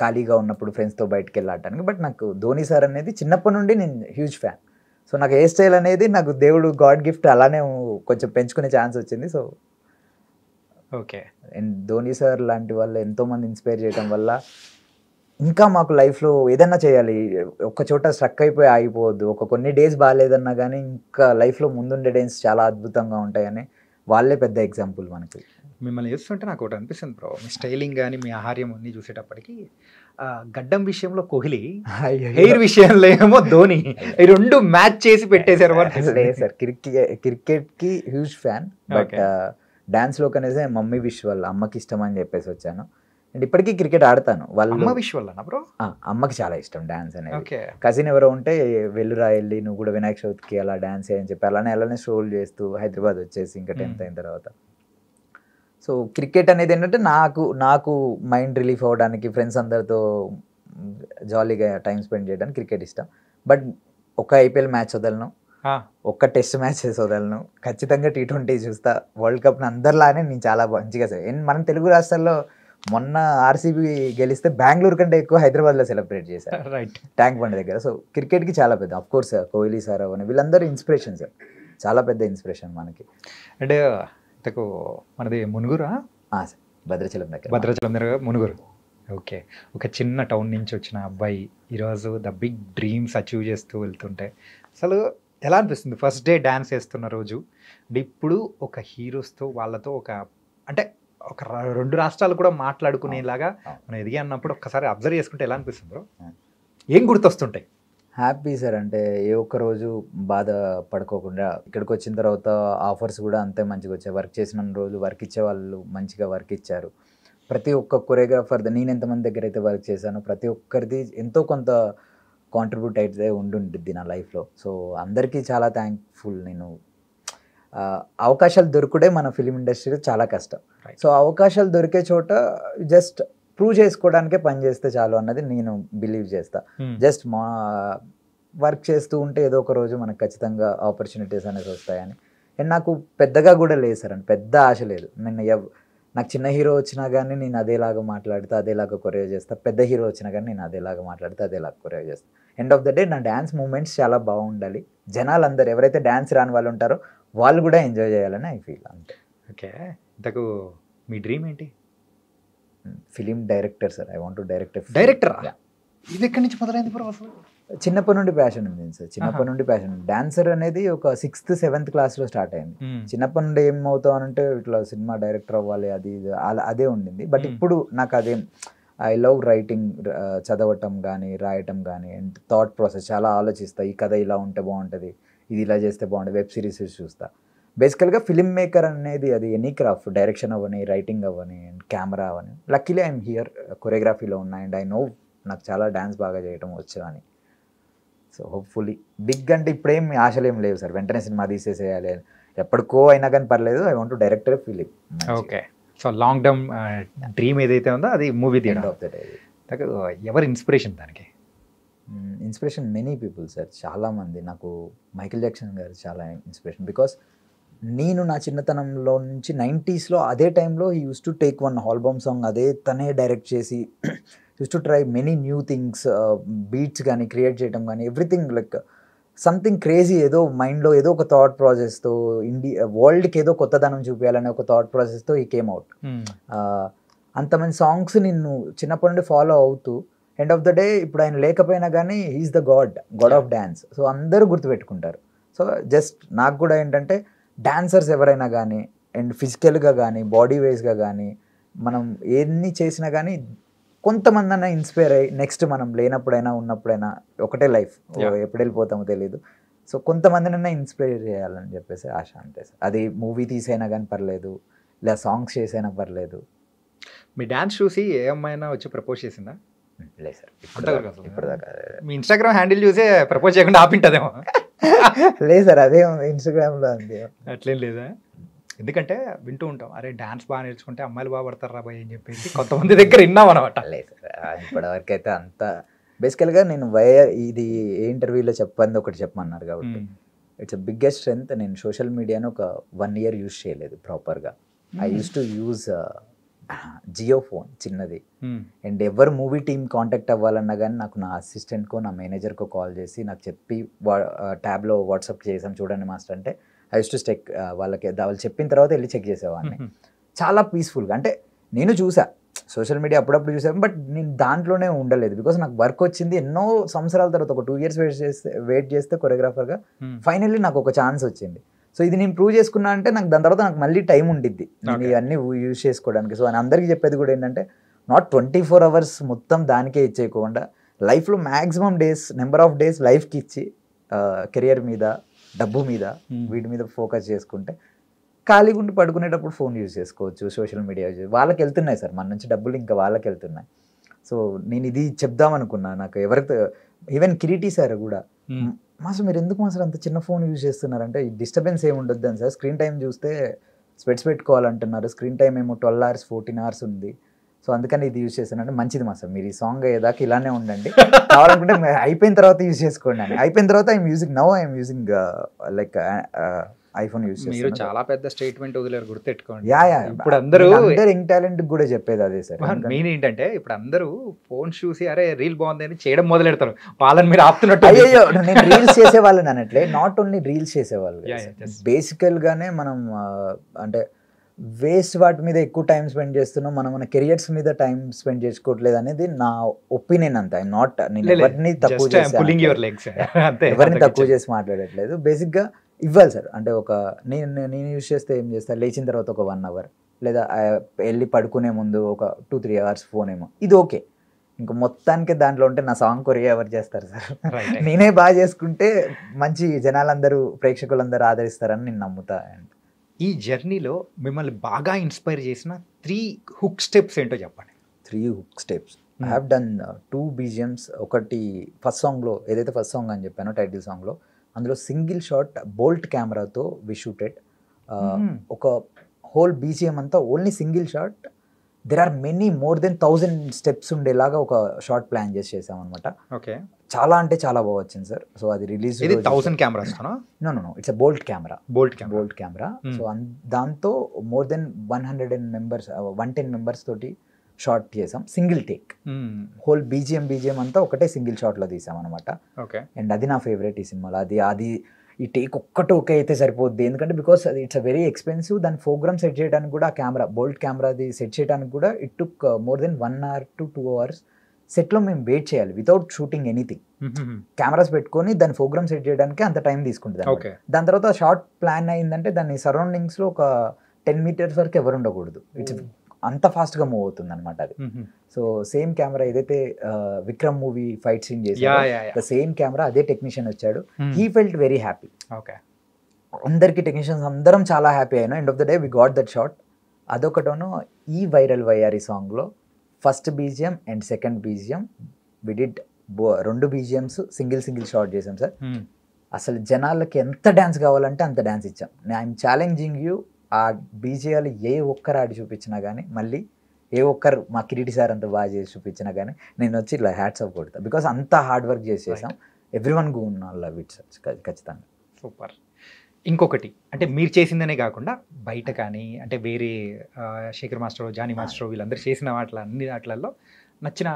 ఖాళీగా ఉన్నప్పుడు ఫ్రెండ్స్తో బయటకు వెళ్ళి ఆడటానికి. బట్ నాకు ధోని సార్ అనేది చిన్నప్పటి నుండి నేను హ్యూజ్ ఫ్యాన్. సో నాకు హెయిర్ స్టైల్ అనేది నాకు దేవుడు గాడ్ గిఫ్ట్ అలానే కొంచెం పెంచుకునే ఛాన్స్ వచ్చింది. So okay. And Dhoni sir లాంటి వాళ్ళు ఎంతోమంది ఇన్స్పైర్ చేయడం వల్ల ఇంకా మాకు లైఫ్లో ఏదన్నా చేయాలి, ఒక్క చోట స్ట్రక్ అయిపోయి ఆగిపోవద్దు. కొన్ని డేస్ బాగాలేదన్నా కానీ ఇంకా లైఫ్లో ముందుండే డేస్ చాలా అద్భుతంగా ఉంటాయని వాళ్ళే పెద్ద ఎగ్జాంపుల్ మనకి. మిమ్మల్ని చూస్తుంటే నాకు ఒకటి అనిపిస్తుంది బ్రో, మీ స్టైలింగ్ కానీ మీ ఆహార్యం అన్నీ చూసేటప్పటికి గడ్డం విషయంలో కోహ్లీ, హెయిర్ విషయంలో ఏమో ధోని, ఈ రెండు మ్యాచ్ చేసి పెట్టేశారు. లేదు సార్, క్రికెట్ కి హ్యూజ్ ఫ్యాన్, బట్ డాన్స్ లో కనేసి మమ్మీ విష్ వాళ్ళ అమ్మకి ఇష్టం అని చెప్పేసి వచ్చాను. అండ్ ఇప్పటికీ క్రికెట్ ఆడతాను. వాళ్ళ విష్ వల్ల బ్రో అమ్మకి చాలా ఇష్టం డాన్స్ అనేది. కజిన్ ఎవరో ఉంటే వెళ్ళురా వెళ్ళి నువ్వు కూడా వినాయక చవితికి అలా డాన్స్ అని చెప్పి అలానే స్ట్రోల్ చేస్తూ హైదరాబాద్ వచ్చేసి ఇంకా 10th అయిన తర్వాత. సో క్రికెట్ అనేది ఏంటంటే నాకు మైండ్ రిలీఫ్ అవ్వడానికి, ఫ్రెండ్స్ అందరితో జాలీగా టైం స్పెండ్ చేయడానికి క్రికెట్ ఇష్టం. బట్ ఒక IPL మ్యాచ్ వదలను, ఒక్క టెస్ట్ మ్యాచెస్ వదలను, ఖచ్చితంగా T20 చూస్తా. వరల్డ్ కప్ని అందరిలానే నేను చాలా మంచిగా మన తెలుగు రాష్ట్రాల్లో మొన్న RCB గెలిస్తే బెంగళూరు కంటే ఎక్కువ హైదరాబాద్లో సెలబ్రేట్ చేశారు, రైట్, ట్యాంక్ బండ్ దగ్గర. సో క్రికెట్కి చాలా పెద్ద, అఫ్ కోర్స్ కోహ్లీ సార్ అవన్నీ వీళ్ళందరూ ఇన్స్పిరేషన్ సార్, చాలా పెద్ద ఇన్స్పిరేషన్ మనకి. అంటే ఇంతకు మనది మునుగురా? సార్ భద్రాచలం దగ్గర మునుగురు. ఓకే, ఒక చిన్న టౌన్ నుంచి వచ్చిన అబ్బాయి ఈరోజు ద బిగ్ డ్రీమ్స్ అచీవ్ చేస్తూ వెళ్తుంటే అసలు ఎలా అనిపిస్తుంది? ఫస్ట్ డే డ్యాన్స్ వేస్తున్న రోజు, అంటే ఇప్పుడు ఒక హీరోస్తో వాళ్ళతో అంటే ఒక 2 రాష్ట్రాలు కూడా మాట్లాడుకునేలాగా మనం ఎదిగి అన్నప్పుడు ఒక్కసారి అబ్జర్వ్ చేసుకుంటే ఎలా అనిపిస్తుంది బ్రో? ఏం గుర్తొస్తుంటాయి? హ్యాపీ సార్, అంటే ఏ ఒక్క రోజు బాధ పడుకోకుండా ఇక్కడికి వచ్చిన తర్వాత ఆఫర్స్ కూడా అంతే మంచిగా వచ్చాయి. వర్క్ చేసిన రోజు వర్క్ ఇచ్చే వాళ్ళు మంచిగా వర్క్ ఇచ్చారు. ప్రతి ఒక్క కొరియోగ్రాఫర్, నేను ఎంతమంది దగ్గర అయితే వర్క్ చేశానో ప్రతి ఒక్కరిది ఎంతో కొంత కాంట్రిబ్యూట్ అయితే ఉండుంటుంది నా లైఫ్లో. సో అందరికీ చాలా థ్యాంక్ఫుల్. నేను అవకాశాలు దొరుకుడే మన ఫిలిం ఇండస్ట్రీలో చాలా కష్టం. సో అవకాశాలు దొరికే చోట జస్ట్ ప్రూవ్ చేసుకోవడానికే పని చేస్తే చాలు అన్నది నేను బిలీవ్ చేస్తా. జస్ట్ మా వర్క్ చేస్తూ ఉంటే ఏదో ఒక రోజు మనకు ఖచ్చితంగా ఆపర్చునిటీస్ అనేది వస్తాయని. అండ్ నాకు పెద్దగా కూడా లేదు సార్, అని పెద్ద ఆశ లేదు. నాకు చిన్న హీరో వచ్చినా కానీ నేను అదేలాగా మాట్లాడితే అదేలాగా కొరియో చేస్తా, పెద్ద హీరో వచ్చినా కానీ నేను అదేలాగా మాట్లాడితే అదేలాగా కొరియో చేస్తా. ఎండ్ ఆఫ్ ద డే నా డ్యాన్స్ మూమెంట్స్ చాలా బాగుండాలి, జనాలు అందరు ఎవరైతే డ్యాన్స్ రాని వాళ్ళు ఉంటారో వాళ్ళు కూడా ఎంజాయ్ చేయాలని ఐ ఫీల్ అంతే. ఓకే, ఇంతకు మీ డ్రీమ్ ఏంటి? Film director sir. I want to director. ఇది ఎక్కడి నుంచి మొదలైంది బ్రో? అసలు చిన్నప్పటి నుండి ప్యాషన్ ఉంది సార్, చిన్నప్పటి నుండి ప్యాషన్. డాన్సర్ అనేది ఒక 6th 7th క్లాస్లో స్టార్ట్ అయింది. చిన్నప్పటి నుండి ఏమవుతావు అంటే ఇట్లా సినిమా డైరెక్టర్ అవ్వాలి అది అదే ఉండింది. బట్ ఇప్పుడు నాకు అదేం, ఐ లవ్ రైటింగ్, చదవటం కానీ రాయటం కానీ, అండ్ థాట్ ప్రాసెస్ చాలా ఆలోచిస్తా. ఈ కథ ఇలా ఉంటే బాగుంటుంది, ఇది ఇలా చేస్తే బాగుంటుంది, వెబ్ సిరీస్ చూస్తా. బేసికల్గా ఫిలిం మేకర్ అనేది అది ఎనీ క్రాఫ్ట్, డైరెక్షన్ అవ్వని, రైటింగ్ అవ్వని, అండ్ కెమెరా అవ్వని. లక్కీలీ ఐఎమ్ హియర్, కొరియోగ్రఫీలో ఉన్నా, అండ్ ఐ నో నాకు చాలా డ్యాన్స్ బాగా చేయటం వచ్చు అని. సో హోప్ఫుల్లీ బిగ్ అంటే ఇప్పుడేం ఆశలు ఏం లేవు సార్, వెంటనే సినిమా తీసేసేయాలి, ఎప్పటికో అయినా కానీ పర్లేదు. I want to director film. Okay, so long term dream ఏదైతే ఉందో అది మూవీ తీయడం. ఎవరు ఇన్స్పిరేషన్ దానికి? ఇన్స్పిరేషన్ మెనీ పీపుల్ సార్, చాలామంది. నాకు మైకేల్ జాక్సన్ గారు చాలా ఇన్స్పిరేషన్. బికాస్ నేను నా చిన్నతనంలో నుంచి 90sలో అదే టైంలో he used to take one album song, అదే తనే డైరెక్ట్ చేసి used to try many new things, beats కానీ క్రియేట్ చేయడం కానీ, ఎవ్రీథింగ్ లైక్ సంథింగ్ క్రేజీ. ఏదో మైండ్లో ఏదో ఒక థాట్ ప్రాసెస్తో వరల్డ్కి ఏదో కొత్తదనం చూపించాలనే ఒక థాట్ ప్రాసెస్తో ఈ కేమ్ అవుట్. అంతమంది సాంగ్స్ నిన్ను చిన్నప్పటి నుండి ఫాలో అవుతూ ఎండ్ ఆఫ్ ద డే ఇప్పుడు ఆయన లేకపోయినా కానీ he is the god of dance. So అందరూ గుర్తుపెట్టుకుంటారు. సో జస్ట్ నాకు కూడా ఏంటంటే డాన్సర్స్ ఎవరైనా కానీ, అండ్ ఫిజికల్గా కానీ బాడీ వైజ్గా కానీ మనం ఎన్ని చేసినా కానీ కొంతమంది అన్నా ఇన్స్పైర్ అయ్యి నెక్స్ట్ మనం లేనప్పుడైనా ఉన్నప్పుడైనా ఒకటే లైఫ్, ఎప్పుడు వెళ్ళిపోతామో తెలియదు. సో కొంతమందినైనా ఇన్స్పైర్ చేయాలని చెప్పేసి ఆశ అంతే సార్. అది మూవీ తీసైనా కానీ పర్లేదు, లేదా సాంగ్స్ చేసైనా పర్లేదు. మీ డ్యాన్స్ చూసి ఏ అమ్మాయినా వచ్చి ప్రపోజ్ చేసిందా? లేదు సార్, ఇప్పుడు దాకా మీ ఇన్స్టాగ్రామ్ హ్యాండిల్ చూసే ప్రపోజ్ చేయకుండా ఆపింటదేమో. లేదు సార్, అదే ఇన్స్టాగ్రామ్లో అంతే. అట్లేం లేదా? ఎందుకంటే వింటూ ఉంటాం, అరే డాన్స్ బాగా నేర్చుకుంటే అమ్మాయిలు బాగా పడతారు రాబాయ్ అని చెప్పేసి కొంతమంది దగ్గర విన్నాం అనమాట. లేదు సార్, ఇప్పటివరకు అయితే అంత బేసికల్గా నేను ఇది ఏ ఇంటర్వ్యూలో చెప్పంది ఒకటి చెప్పమన్నారు కాబట్టి ఇట్స్ బిగ్గెస్ట్ స్ట్రెంగ్త్. నేను సోషల్ మీడియాను ఒక 1 year యూజ్ చేయలేదు ప్రాపర్గా. I used to use Jio phone చిన్నది. అండ్ ఎవరు మూవీ టీమ్ కాంటాక్ట్ అవ్వాలన్నా కానీ నాకు నా అసిస్టెంట్కో నా మేనేజర్కో కాల్ చేసి నాకు చెప్పి ట్యాబ్లో వాట్సాప్ చేసాం చూడండి మాస్టర్ అంటే ఐ యూస్ టు చెక్, వాళ్ళకి వాళ్ళు చెప్పిన తర్వాత వెళ్ళి చెక్ చేసేవాడిని. చాలా పీస్ఫుల్గా. అంటే నేను చూసా సోషల్ మీడియా అప్పుడప్పుడు చూసాను, బట్ నేను దాంట్లోనే ఉండలేదు. బికాస్ నాకు వర్క్ వచ్చింది ఎన్నో సంవత్సరాల తర్వాత, ఒక 2 years వెయిట్ చేస్తే కొరియోగ్రాఫర్గా ఫైనల్లీ నాకు ఒక ఛాన్స్ వచ్చింది. సో ఇది నేను ప్రూవ్ చేసుకున్నా అంటే నాకు దాని తర్వాత నాకు మళ్ళీ టైం ఉండిద్ది నేను ఇవన్నీ యూజ్ చేసుకోవడానికి. సో అని అందరికీ చెప్పేది కూడా ఏంటంటే నాట్ 24 hours మొత్తం దానికే ఇచ్చేయకుండా లైఫ్లో maximum days, number of days లైఫ్కి ఇచ్చి కెరియర్ మీద, డబ్బు మీద, వీటి మీద ఫోకస్ చేసుకుంటే ఖాళీగా ఉండి పడుకునేటప్పుడు ఫోన్ యూజ్ చేసుకోవచ్చు, సోషల్ మీడియా యూజ్. వాళ్ళకి వెళ్తున్నాయి సార్ మన నుంచి డబ్బులు, ఇంకా వాళ్ళకి వెళ్తున్నాయి. సో నేను ఇది చెప్దామనుకున్నా. నాకు ఎవరికి ఈవెన్ కిరీటి సార్ కూడా, మాస్టర్ మీరు ఎందుకు మాస్టర్ అంత చిన్న ఫోన్ యూజ్ చేస్తున్నారంటే, ఈ డిస్టర్బెన్స్ ఏమి ఉండొద్దు అని సార్. స్క్రీన్ టైం చూస్తే స్పెట్స్ పెట్టుకోవాలంటున్నారు, స్క్రీన్ టైం ఏమో 12 hours 14 hours ఉంది. సో అందుకని ఇది యూజ్ చేస్తానంటే మంచిది మాస్టర్, మీరు ఈ సాంగ్ అయ్యేదాకా ఇలానే ఉండండి, కావాలనుకుంటే అయిపోయిన తర్వాత యూజ్ చేసుకోండి అని. అయిపోయిన తర్వాత I'm using like iPhone use మీరు చేస్తాను. చాలా పెద్ద స్టేట్మెంట్ వదిలేరు, గుర్తెట్టుకోండి. యా ఇప్పుడు అందరూ యంగ్ టాలెంట్ కూడా చెప్పేది అదే సార్. మెయిన్ ఏంటంటే ఇప్పుడు అందరూ ఫోన్ చూసి అరే రీల్ బాగుంది అని చేయడం మొదలెడతారు, వాళ్ళని మీరు ఆపుతున్నట్టు. అయ్యో నేను రీల్స్ చేసేవాళ్ళని అనట్లే, నాట్ ఓన్లీ రీల్స్ చేసేవాళ్ళు, just. బేసికల్ గానే మనం అంటే వేస్ట్ వాటి మీద ఎక్కువ టైం స్పెండ్ చేస్తున్నాం, మనం మన కెరియర్స్ మీద టైం స్పెండ్ చేసుకోవట్లేదు అనేది నా ఒపీనియన్. అంతా ఐఎమ్ నాట్, నేను ఎవరిని తక్కువ చేసి మాట్లాడట్లేదు. బేసిక్ గా ఇవ్వాలి సార్. అంటే ఒక నేను యూజ్ చేస్తే ఏం చేస్తాను, లేచిన తర్వాత ఒక 1 hour, లేదా వెళ్ళి పడుకునే ముందు ఒక 2-3 hours ఫోన్ ఏమో, ఇది ఓకే. ఇంకా మొత్తానికి దాంట్లో ఉంటే నా సాంగ్ కొరియా ఎవరు చేస్తారు సార్? నేనే బాగా చేసుకుంటే మంచి జనాలందరూ, ప్రేక్షకులందరూ ఆదరిస్తారని నేను నమ్ముతా. ఈ జర్నీలో మిమ్మల్ని బాగా ఇన్స్పైర్ చేసిన 3 హుక్ స్టెప్స్ ఏంటో చెప్పండి. 3 hook steps. I have done 2 BGMs. ఒకటి ఫస్ట్ సాంగ్లో, ఏదైతే ఫస్ట్ సాంగ్ అని చెప్పానో టైటిల్ సాంగ్లో, అందులో సింగిల్ షాట్ బోల్ట్ కెమెరాతో వి షూటెడ్. ఒక హోల్ BGM అంతా only single shot. There are many more than 1000 steps ఉండేలాగా ఒక షార్ట్ ప్లాన్ చేసాం అనమాట. ఓకే, చాలా అంటే చాలా బాగా వచ్చింది సార్. సో అది release 1000 cameras, no it's a bolt camera. So దాంతో మోర్ దెన్ 110 members తోటి షార్ట్ చేసాం, సింగిల్ టేక్. హోల్ BGM అంతా ఒకటే సింగిల్ షాట్ లో తీసాం అనమాట. అండ్ అది నా ఫేవరెట్ ఈ సినిమాలో. అది ఈ టేక్ ఒక్కటి ఓకే అయితే సరిపోద్ది, ఎందుకంటే బికాస్ అది ఇట్స్ అ వెరీ ఎక్స్పెన్సివ్. దాని ప్రోగ్రామ్ సెట్ చేయడానికి కూడా, ఆ కెమెరా బోల్ట్ కెమెరాది సెట్ చేయడానికి కూడా it took more than 1 hour to 2 hours. సెట్లో మేము వెయిట్ చేయాలి వితౌట్ షూటింగ్ ఎనీథింగ్. కెమెరాస్ పెట్టుకొని దాని ప్రోగ్రామ్ సెట్ చేయడానికి అంత టైం తీసుకుంటుంది. దాని తర్వాత షార్ట్ ప్లాన్ అయిందంటే దాని సరౌండింగ్స్లో ఒక 10 meters వరకు ఎవరు ఉండకూడదు. ఇట్స్ అంత ఫాస్ట్గా మూవ్ అవుతుంది అనమాట అది. సో సేమ్ కెమెరా ఏదైతే విక్రమ్ మూవీ ఫైట్ సీన్ చేసాడు, సేమ్ కెమెరా అదే టెక్నీషియన్ వచ్చాడు. He felt very happy. అందరికి టెక్నీషియన్స్ అందరం చాలా హ్యాపీ అయినా. End of the day we got that shot. అదొకటోను. ఈ వైరల్ వైఆర్ఈ సాంగ్లో first BGM and second BGM we did 2 BGMs single shot చేసాం సార్. అసలు జనాలకి ఎంత డ్యాన్స్ కావాలంటే అంత డ్యాన్స్ ఇచ్చాం. I'm challenging you. ఆ BGMలు ఏ ఒక్కరు ఆడి చూపించినా కానీ, మళ్ళీ ఏ ఒక్కరు మా కిరీటి సార్ అంత బాగా చేసి చూపించినా కానీ నేను వచ్చి ఇలా హ్యాట్స్ ఆఫ్ కొడతా. బికాస్ అంత హార్డ్ వర్క్ చేసేసాం. Everyone go love it sir, ఖచ్చితంగా. సూపర్. ఇంకొకటి అంటే మీరు చేసిందనే కాకుండా బయట కానీ, అంటే వేరే శేఖర్ మాస్టర్, జానీ మాస్టర్ వీళ్ళందరూ చేసిన అన్ని వాటిల్లో నచ్చిన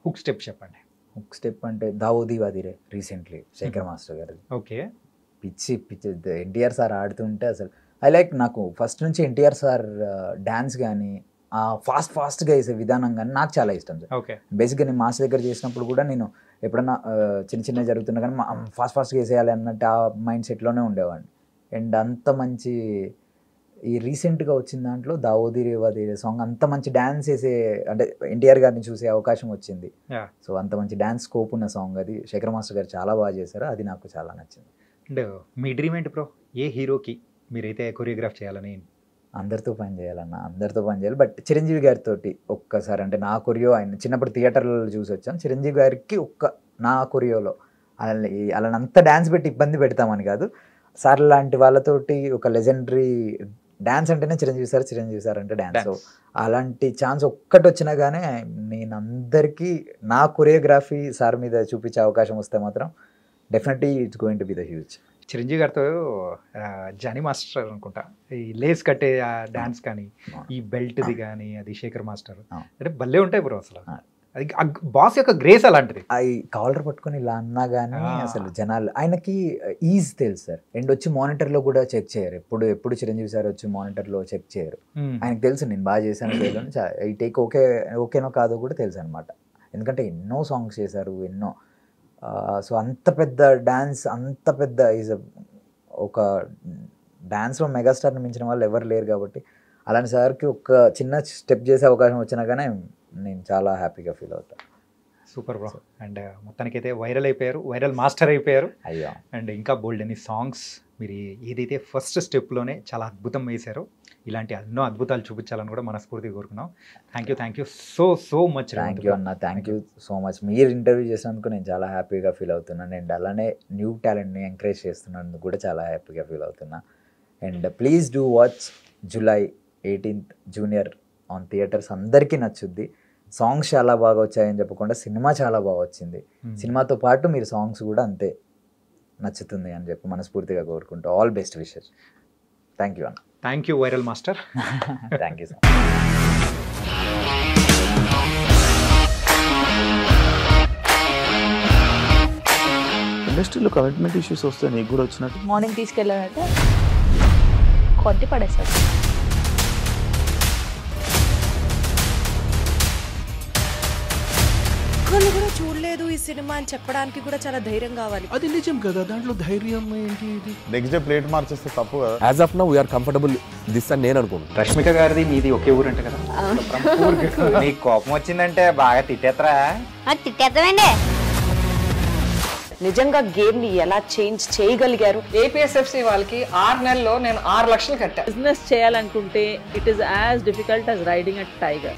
హుక్ స్టెప్ చెప్పండి. హుక్ స్టెప్ అంటే దావోదీ వాదిరే రీసెంట్లీ శేఖర్ మాస్టర్ గారు. ఓకే, పిచ్చి ఎన్టీఆర్ సార్ ఆడుతుంటే అసలు నాకు ఫస్ట్ నుంచి ఎన్టీఆర్ సార్ డ్యాన్స్ కానీ, ఫాస్ట్గా వేసే విధానం కానీ నాకు చాలా ఇష్టం సార్. ఓకే, బేసిక్గా నేను మాస్ దగ్గర చేసినప్పుడు కూడా నేను ఎప్పుడన్నా చిన్న జరుగుతున్నా కానీ ఫాస్ట్గా వేసేయాలి అన్నట్టు ఆ మైండ్ సెట్లోనే ఉండేవాడిని. అండ్ అంత మంచి ఈ రీసెంట్గా వచ్చిన దాంట్లో దావోదీ రేవాది సాంగ్ అంత మంచి డ్యాన్స్ వేసే, అంటే ఎన్టీఆర్ గారిని చూసే అవకాశం వచ్చింది. సో అంత మంచి డ్యాన్స్ స్కోప్ ఉన్న సాంగ్ అది. శేఖర్ మాస్టర్ గారు చాలా బాగా చేశారు, అది నాకు చాలా నచ్చింది. అండ్ మీ డ్రీమ్ ఏంటి బ్రో? ఏ హీరోకి మీరైతే కొరియోగ్రాఫ్ చేయాలని? అందరితో పని చేయాలి. బట్ చిరంజీవి గారితో ఒక్కసారి, అంటే నా కొరియో ఆయన చిన్నప్పుడు థియేటర్లో చూసి వచ్చాం. చిరంజీవి గారికి నా కొరియోలో అలాని అంత డ్యాన్స్ పెట్టి ఇబ్బంది పెడతామని కాదు, సార్ లాంటి వాళ్ళతోటి ఒక లెజెండరీ డ్యాన్స్ అంటేనే చిరంజీవి సార్ అంటే డ్యాన్స్. సో అలాంటి ఛాన్స్ ఒక్కటి వచ్చినా కానీ నేను అందరికీ నా కొరియోగ్రఫీ సార్ మీద చూపించే అవకాశం వస్తే మాత్రం definitely it's going to be the huge. Chiranjeevi గారితో జానీ మాస్టర్ అనుకుంటా, ఈ లేస్ కట్టే డాన్స్ కానీ, ఈ బెల్ట్ది కానీ, అది శేఖర్ మాస్టర్ అంటే భలే ఉంటాయి బ్రో. అసలు అది బాస్ యొక్క గ్రేస్ అలాంటిది. అవి కాలర్ పట్టుకొని ఇలా అన్నా కానీ అసలు జనాలు, ఆయనకి ఈజ్ తెలుసు సార్. అండ్ వచ్చి మానిటర్లో కూడా చెక్ చేయరు. ఎప్పుడు చిరంజీవి సార్ వచ్చి మానిటర్లో చెక్ చేయరు. ఆయనకు తెలుసు నేను బాగా చేశాను చేయను, ఈ టేక్ ఓకేనో కాదో కూడా తెలుసు అనమాట. ఎందుకంటే ఎన్నో సాంగ్స్ చేశారు, ఎన్నో. సో అంత పెద్ద డ్యాన్స్, అంత పెద్ద ఒక డ్యాన్స్లో మెగాస్టార్ని మించిన వాళ్ళు ఎవరు లేరు కాబట్టి అలాంటి సార్కి ఒక చిన్న స్టెప్ చేసే అవకాశం వచ్చినా కానీ నేను చాలా హ్యాపీగా ఫీల్ అవుతాను. Super bro. అండ్ మొత్తానికైతే వైరల్ అయిపోయారు, వైరల్ మాస్టర్ అయిపోయారు. అయ్యో. అండ్ ఇంకా బోల్డ్ అని సాంగ్స్ మీరు ఏదైతే ఫస్ట్ స్టెప్లోనే చాలా అద్భుతం వేశారో ఇలాంటి ఎన్నో అద్భుతాలు చూపించాలని కూడా మనస్ఫూర్తిగా కోరుకున్నాం. Thank you so much. Thank you అన్న, థ్యాంక్ యూ సో మచ్. మీరు ఇంటర్వ్యూ చేసినందుకు నేను చాలా హ్యాపీగా ఫీల్ అవుతున్నాను. అండ్ అలానే న్యూ టాలెంట్ని ఎంకరేజ్ చేస్తున్నందుకు కూడా చాలా హ్యాపీగా ఫీల్ అవుతున్నా. And please do watch July 18th junior on theatres. అందరికీ నచ్చుద్ది. సాంగ్స్ చాలా బాగా వచ్చాయని చెప్పకుండా సినిమా చాలా బాగా వచ్చింది. సినిమాతో పాటు మీరు సాంగ్స్ కూడా అంతే నచ్చుతుంది అని చెప్పి మనస్ఫూర్తిగా కోరుకుంటూ all best wishes. Thank you అన్న. Thank you viral master. Thank you so much. ఇండస్ట్రీలో కమిట్మెంట్ ఇష్యూస్ వస్తే నీకు కూడా వచ్చినట్టు మార్నింగ్ తీసుకెళ్ళాలంటే కొట్టి పడేస్తాడు. ఒక్కళ్ళు కూడా చూడలేదు ఈ సినిమా అని చెప్పడానికి కూడా చాలా ధైర్యం కావాలి. అది నిజం కదా, దాంట్లో ధైర్యం ఏంటి? ఇది నెక్స్ట్ డే ప్లేట్ మార్చేస్తే తప్పు కదా. As of now we are comfortable this అని నేను అనుకుంటున్నాను. రష్మిక గారిది మీది ఒకే ఊరు అంటే కదా. మీకు కోపం వచ్చిందంటే బాగా తిట్టేత్తరా? తిట్టేద్దామండి. నిజంగా గేమ్ ని ఎలా చేంజ్ చేయగలిగారు? ఏపీఎస్ఎఫ్సి వాళ్ళకి 6 నెలల్లో నేను 6 లక్షలు కట్టా. బిజినెస్ చేయాలనుకుంటే it is as difficult as riding a tiger.